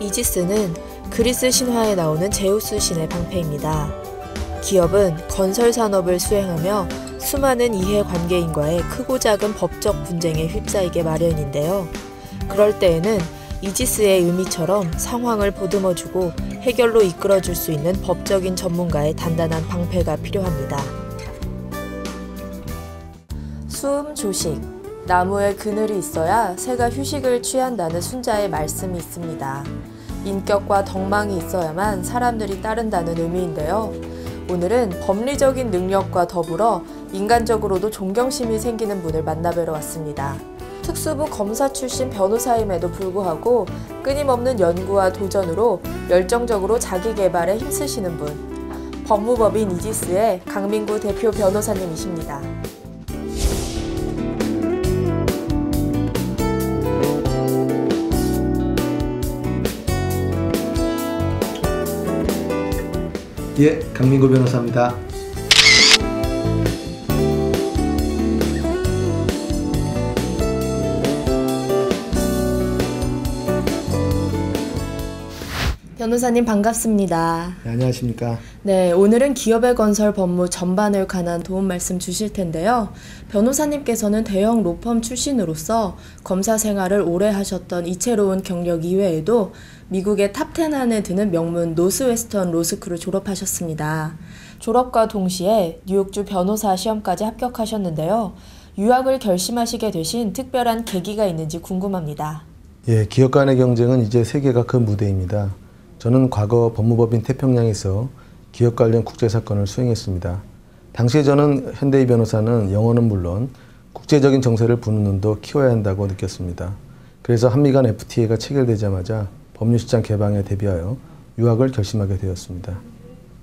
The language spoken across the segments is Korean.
이지스는 그리스 신화에 나오는 제우스 신의 방패입니다. 기업은 건설 산업을 수행하며 수많은 이해관계인과의 크고 작은 법적 분쟁에 휩싸이게 마련인데요. 그럴 때에는 이지스의 의미처럼 상황을 보듬어주고 해결로 이끌어줄 수 있는 법적인 전문가의 단단한 방패가 필요합니다. 수음 조식. 나무에 그늘이 있어야 새가 휴식을 취한다는 순자의 말씀이 있습니다. 인격과 덕망이 있어야만 사람들이 따른다는 의미인데요. 오늘은 법리적인 능력과 더불어 인간적으로도 존경심이 생기는 분을 만나뵈러 왔습니다. 특수부 검사 출신 변호사임에도 불구하고 끊임없는 연구와 도전으로 열정적으로 자기 개발에 힘쓰시는 분. 법무법인 이지스의 강민구 대표 변호사님이십니다. 예, 강민구 변호사입니다. 변호사님 반갑습니다. 네, 안녕하십니까? 네, 오늘은 기업의 건설 법무 전반을 관한 도움 말씀 주실 텐데요. 변호사님께서는 대형 로펌 출신으로서 검사 생활을 오래 하셨던 이채로운 경력 이외에도 미국의 탑10 안에 드는 명문 노스웨스턴 로스쿨을 졸업하셨습니다. 졸업과 동시에 뉴욕주 변호사 시험까지 합격하셨는데요. 유학을 결심하시게 되신 특별한 계기가 있는지 궁금합니다. 예, 기업 간의 경쟁은 이제 세계가 그 무대입니다. 저는 과거 법무법인 태평양에서 기업 관련 국제사건을 수행했습니다. 당시에 저는 현대희 변호사는 영어는 물론 국제적인 정세를 보는 눈도 키워야 한다고 느꼈습니다. 그래서 한미 간 FTA가 체결되자마자 법률시장 개방에 대비하여 유학을 결심하게 되었습니다.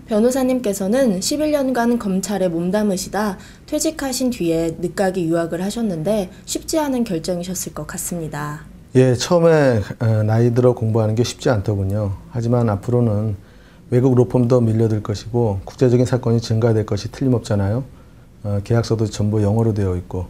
변호사님께서는 11년간 검찰에 몸담으시다 퇴직하신 뒤에 늦가기 유학을 하셨는데 쉽지 않은 결정이셨을 것 같습니다. 예, 처음에 나이 들어 공부하는 게 쉽지 않더군요. 하지만 앞으로는 외국 로펌도 밀려들 것이고 국제적인 사건이 증가될 것이 틀림없잖아요. 계약서도 전부 영어로 되어 있고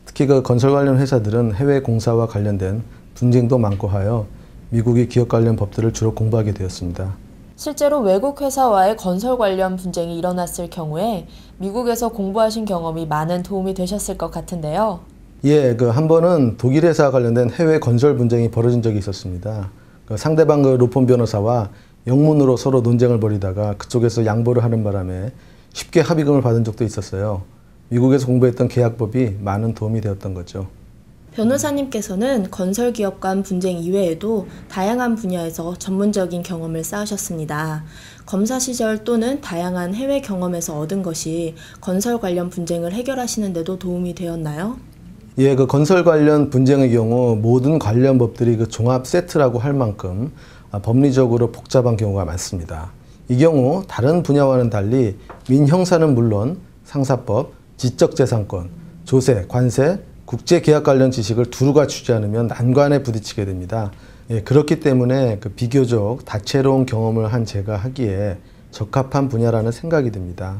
특히 그 건설 관련 회사들은 해외 공사와 관련된 분쟁도 많고 하여 미국의 기업 관련 법들을 주로 공부하게 되었습니다. 실제로 외국 회사와의 건설 관련 분쟁이 일어났을 경우에 미국에서 공부하신 경험이 많은 도움이 되셨을 것 같은데요. 예, 한 번은 독일 회사와 관련된 해외 건설 분쟁이 벌어진 적이 있었습니다. 상대방 로펌 변호사와 영문으로 서로 논쟁을 벌이다가 그쪽에서 양보를 하는 바람에 쉽게 합의금을 받은 적도 있었어요. 미국에서 공부했던 계약법이 많은 도움이 되었던 거죠. 변호사님께서는 건설기업 간 분쟁 이외에도 다양한 분야에서 전문적인 경험을 쌓으셨습니다. 검사 시절 또는 다양한 해외 경험에서 얻은 것이 건설 관련 분쟁을 해결하시는 데도 도움이 되었나요? 예, 건설 관련 분쟁의 경우 모든 관련 법들이 종합 세트라고 할 만큼 법리적으로 복잡한 경우가 많습니다. 이 경우 다른 분야와는 달리 민형사는 물론 상사법, 지적재산권, 조세, 관세, 국제계약 관련 지식을 두루 갖추지 않으면 난관에 부딪히게 됩니다. 예, 그렇기 때문에 비교적 다채로운 경험을 한 제가 하기에 적합한 분야라는 생각이 듭니다.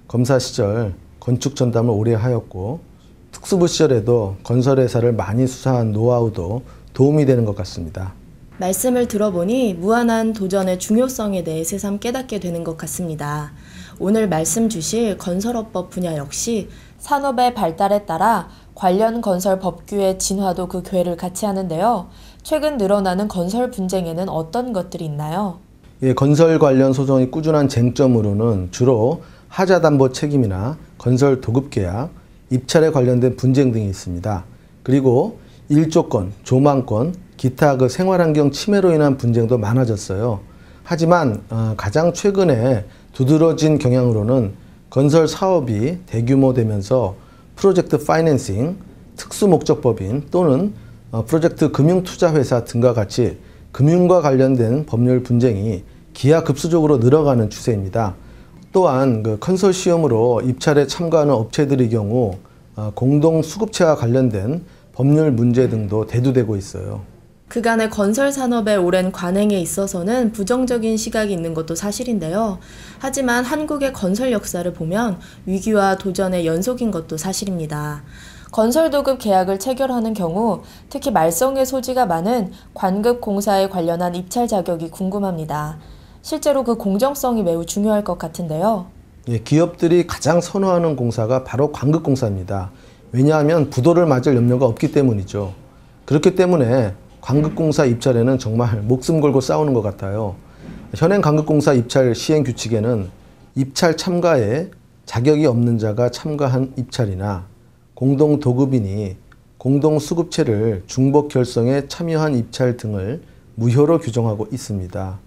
검사 시절 건축 전담을 오래 하였고 특수부 시절에도 건설회사를 많이 수사한 노하우도 도움이 되는 것 같습니다. 말씀을 들어보니 무한한 도전의 중요성에 대해 새삼 깨닫게 되는 것 같습니다. 오늘 말씀 주실 건설업법 분야 역시 산업의 발달에 따라 관련 건설 법규의 진화도 그 궤를 같이 하는데요. 최근 늘어나는 건설 분쟁에는 어떤 것들이 있나요? 예, 건설 관련 소송이 꾸준한 쟁점으로는 주로 하자담보 책임이나 건설 도급계약, 입찰에 관련된 분쟁 등이 있습니다. 그리고 일조권, 조망권, 기타 생활환경 침해로 인한 분쟁도 많아졌어요. 하지만 가장 최근에 두드러진 경향으로는 건설 사업이 대규모되면서 프로젝트 파이낸싱, 특수목적법인 또는 프로젝트 금융투자회사 등과 같이 금융과 관련된 법률 분쟁이 기하급수적으로 늘어가는 추세입니다. 또한 컨소시엄으로 입찰에 참가하는 업체들의 경우 공동수급체와 관련된 법률 문제 등도 대두되고 있어요. 그간의 건설 산업의 오랜 관행에 있어서는 부정적인 시각이 있는 것도 사실인데요. 하지만 한국의 건설 역사를 보면 위기와 도전의 연속인 것도 사실입니다. 건설도급 계약을 체결하는 경우 특히 말썽의 소지가 많은 관급공사에 관련한 입찰 자격이 궁금합니다. 실제로 그 공정성이 매우 중요할 것 같은데요. 예, 기업들이 가장 선호하는 공사가 바로 관급공사입니다. 왜냐하면 부도를 맞을 염려가 없기 때문이죠. 그렇기 때문에 관급공사 입찰에는 정말 목숨 걸고 싸우는 것 같아요. 현행 관급공사 입찰 시행 규칙에는 입찰 참가에 자격이 없는 자가 참가한 입찰이나 공동도급인이 공동수급체를 중복 결성에 참여한 입찰 등을 무효로 규정하고 있습니다.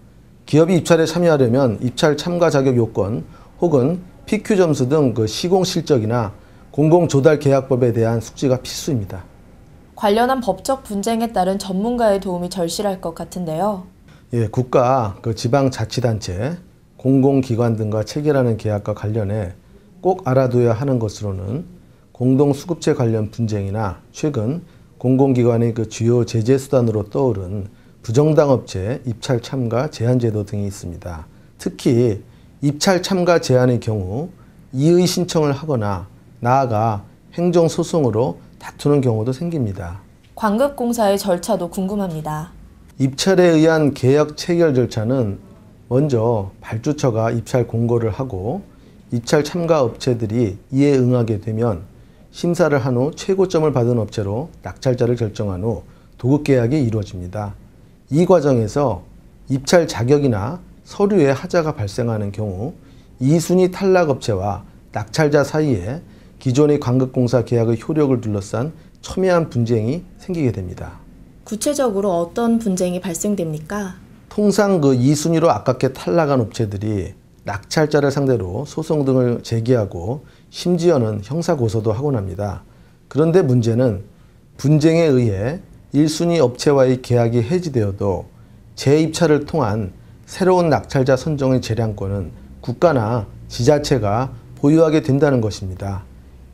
기업이 입찰에 참여하려면 입찰 참가 자격 요건 혹은 PQ 점수 등 그 시공 실적이나 공공조달계약법에 대한 숙지가 필수입니다. 관련한 법적 분쟁에 따른 전문가의 도움이 절실할 것 같은데요. 예, 국가, 지방자치단체, 공공기관 등과 체결하는 계약과 관련해 꼭 알아둬야 하는 것으로는 공동수급체 관련 분쟁이나 최근 공공기관의 주요 제재 수단으로 떠오른 부정당 업체 입찰 참가 제한 제도 등이 있습니다. 특히 입찰 참가 제한의 경우 이의 신청을 하거나 나아가 행정소송으로 다투는 경우도 생깁니다. 관급공사의 절차도 궁금합니다. 입찰에 의한 계약 체결 절차는 먼저 발주처가 입찰 공고를 하고 입찰 참가 업체들이 이에 응하게 되면 심사를 한 후 최고점을 받은 업체로 낙찰자를 결정한 후 도급계약이 이루어집니다. 이 과정에서 입찰 자격이나 서류에 하자가 발생하는 경우 2순위 탈락업체와 낙찰자 사이에 기존의 관급공사 계약의 효력을 둘러싼 첨예한 분쟁이 생기게 됩니다. 구체적으로 어떤 분쟁이 발생됩니까? 통상 2순위로 아깝게 탈락한 업체들이 낙찰자를 상대로 소송 등을 제기하고 심지어는 형사고소도 하곤 합니다. 그런데 문제는 분쟁에 의해 1순위 업체와의 계약이 해지되어도 재입찰을 통한 새로운 낙찰자 선정의 재량권은 국가나 지자체가 보유하게 된다는 것입니다.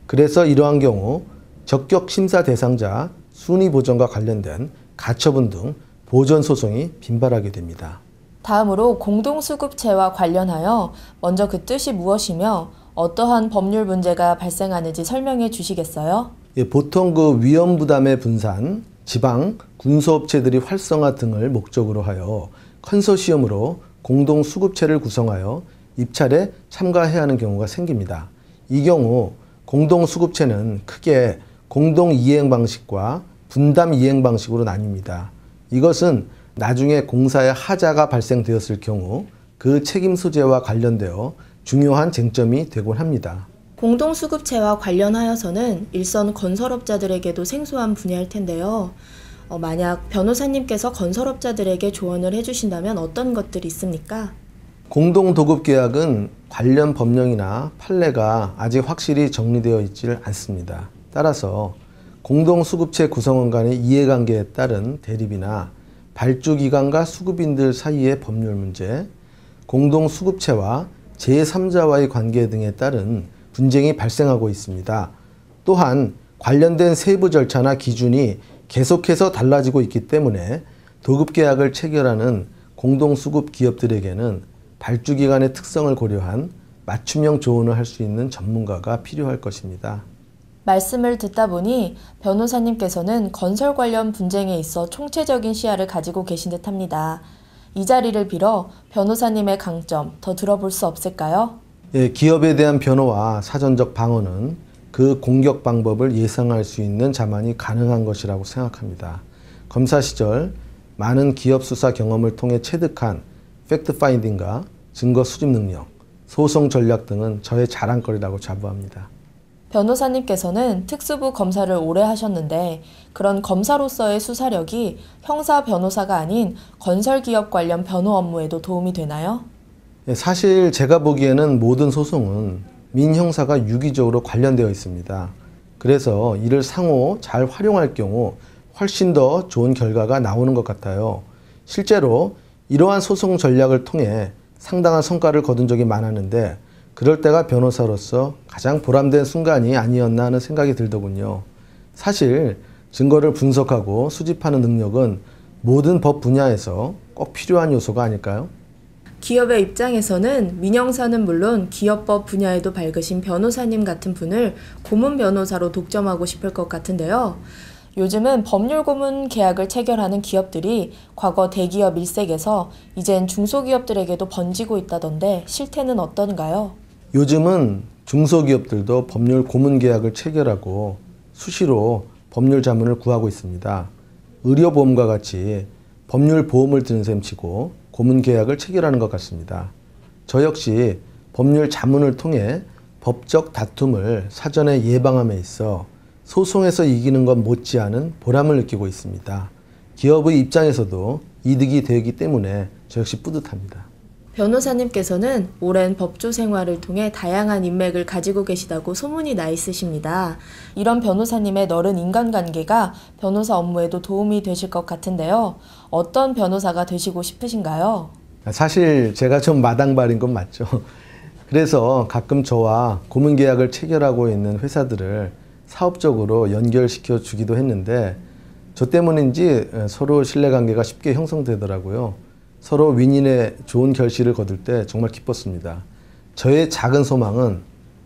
그래서 이러한 경우 적격 심사 대상자 순위 보전과 관련된 가처분 등 보전 소송이 빈발하게 됩니다. 다음으로 공동수급체와 관련하여 먼저 그 뜻이 무엇이며 어떠한 법률 문제가 발생하는지 설명해 주시겠어요? 예, 보통 위험 부담의 분산, 지방, 군소업체들이 활성화 등을 목적으로 하여 컨소시엄으로 공동수급체를 구성하여 입찰에 참가해야 하는 경우가 생깁니다. 이 경우 공동수급체는 크게 공동이행 방식과 분담 이행 방식으로 나뉩니다. 이것은 나중에 공사에 하자가 발생되었을 경우 그 책임 소재와 관련되어 중요한 쟁점이 되곤 합니다. 공동수급체와 관련하여서는 일선 건설업자들에게도 생소한 분야일 텐데요. 만약 변호사님께서 건설업자들에게 조언을 해주신다면 어떤 것들이 있습니까? 공동도급계약은 관련 법령이나 판례가 아직 확실히 정리되어 있지를 않습니다. 따라서 공동수급체 구성원 간의 이해관계에 따른 대립이나 발주기관과 수급인들 사이의 법률 문제, 공동수급체와 제3자와의 관계 등에 따른 분쟁이 발생하고 있습니다. 또한 관련된 세부 절차나 기준이 계속해서 달라지고 있기 때문에 도급계약을 체결하는 공동수급 기업들에게는 발주기관의 특성을 고려한 맞춤형 조언을 할 수 있는 전문가가 필요할 것입니다. 말씀을 듣다 보니 변호사님께서는 건설 관련 분쟁에 있어 총체적인 시야를 가지고 계신 듯합니다. 이 자리를 빌어 변호사님의 강점 더 들어볼 수 없을까요? 예, 기업에 대한 변호와 사전적 방어는 그 공격 방법을 예상할 수 있는 자만이 가능한 것이라고 생각합니다. 검사 시절 많은 기업 수사 경험을 통해 체득한 팩트 파인딩과 증거 수집 능력, 소송 전략 등은 저의 자랑거리라고 자부합니다. 변호사님께서는 특수부 검사를 오래 하셨는데 그런 검사로서의 수사력이 형사 변호사가 아닌 건설기업 관련 변호 업무에도 도움이 되나요? 사실 제가 보기에는 모든 소송은 민형사가 유기적으로 관련되어 있습니다. 그래서 이를 상호 잘 활용할 경우 훨씬 더 좋은 결과가 나오는 것 같아요. 실제로 이러한 소송 전략을 통해 상당한 성과를 거둔 적이 많았는데 그럴 때가 변호사로서 가장 보람된 순간이 아니었나 하는 생각이 들더군요. 사실 증거를 분석하고 수집하는 능력은 모든 법 분야에서 꼭 필요한 요소가 아닐까요? 기업의 입장에서는 민영사는 물론 기업법 분야에도 밝으신 변호사님 같은 분을 고문 변호사로 독점하고 싶을 것 같은데요. 요즘은 법률 고문 계약을 체결하는 기업들이 과거 대기업 일색에서 이젠 중소기업들에게도 번지고 있다던데 실태는 어떤가요? 요즘은 중소기업들도 법률 고문 계약을 체결하고 수시로 법률 자문을 구하고 있습니다. 의료보험과 같이 법률 보험을 드는 셈 치고 고문 계약을 체결하는 것 같습니다. 저 역시 법률 자문을 통해 법적 다툼을 사전에 예방함에 있어 소송에서 이기는 것 못지않은 보람을 느끼고 있습니다. 기업의 입장에서도 이득이 되기 때문에 저 역시 뿌듯합니다. 변호사님께서는 오랜 법조 생활을 통해 다양한 인맥을 가지고 계시다고 소문이 나 있으십니다. 이런 변호사님의 너른 인간관계가 변호사 업무에도 도움이 되실 것 같은데요. 어떤 변호사가 되시고 싶으신가요? 사실 제가 좀 마당발인 건 맞죠. 그래서 가끔 저와 고문 계약을 체결하고 있는 회사들을 사업적으로 연결시켜 주기도 했는데 저 때문인지 서로 신뢰관계가 쉽게 형성되더라고요. 서로 윈윈의 좋은 결실을 거둘 때 정말 기뻤습니다. 저의 작은 소망은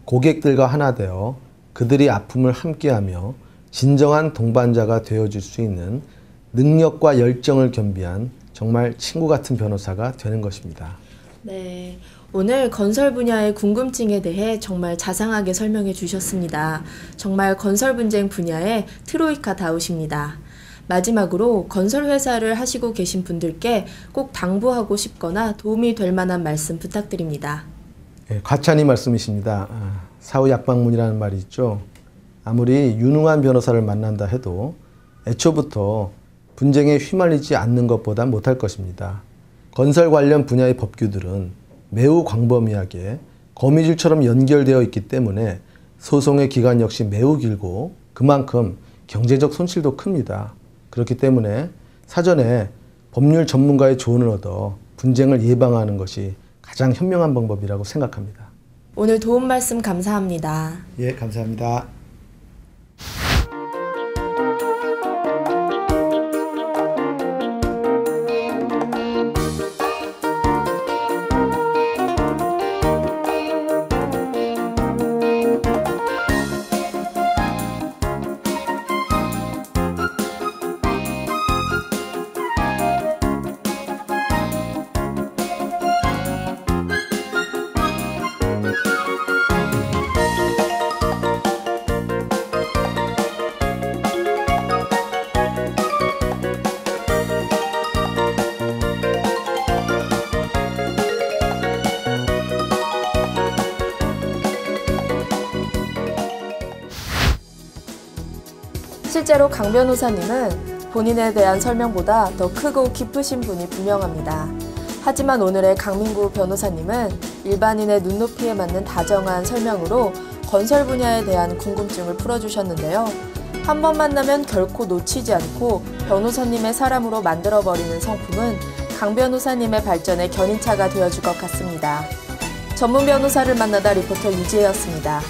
고객들과 하나 되어 그들이 아픔을 함께하며 진정한 동반자가 되어줄 수 있는 능력과 열정을 겸비한 정말 친구 같은 변호사가 되는 것입니다. 네, 오늘 건설 분야의 궁금증에 대해 정말 자상하게 설명해 주셨습니다. 정말 건설 분쟁 분야의 트로이카다우십니다. 마지막으로 건설 회사를 하시고 계신 분들께 꼭 당부하고 싶거나 도움이 될 만한 말씀 부탁드립니다. 과찬이 말씀이십니다. 사후약방문이라는 말이 있죠. 아무리 유능한 변호사를 만난다 해도 애초부터 분쟁에 휘말리지 않는 것보다 못할 것입니다. 건설 관련 분야의 법규들은 매우 광범위하게 거미줄처럼 연결되어 있기 때문에 소송의 기간 역시 매우 길고 그만큼 경제적 손실도 큽니다. 그렇기 때문에 사전에 법률 전문가의 조언을 얻어 분쟁을 예방하는 것이 가장 현명한 방법이라고 생각합니다. 오늘 도움 말씀 감사합니다. 예, 감사합니다. 실제로 강 변호사님은 본인에 대한 설명보다 더 크고 깊으신 분이 분명합니다. 하지만 오늘의 강민구 변호사님은 일반인의 눈높이에 맞는 다정한 설명으로 건설 분야에 대한 궁금증을 풀어주셨는데요. 한 번 만나면 결코 놓치지 않고 변호사님의 사람으로 만들어버리는 성품은 강 변호사님의 발전에 견인차가 되어줄 것 같습니다. 전문 변호사를 만나다 리포터 유지혜였습니다.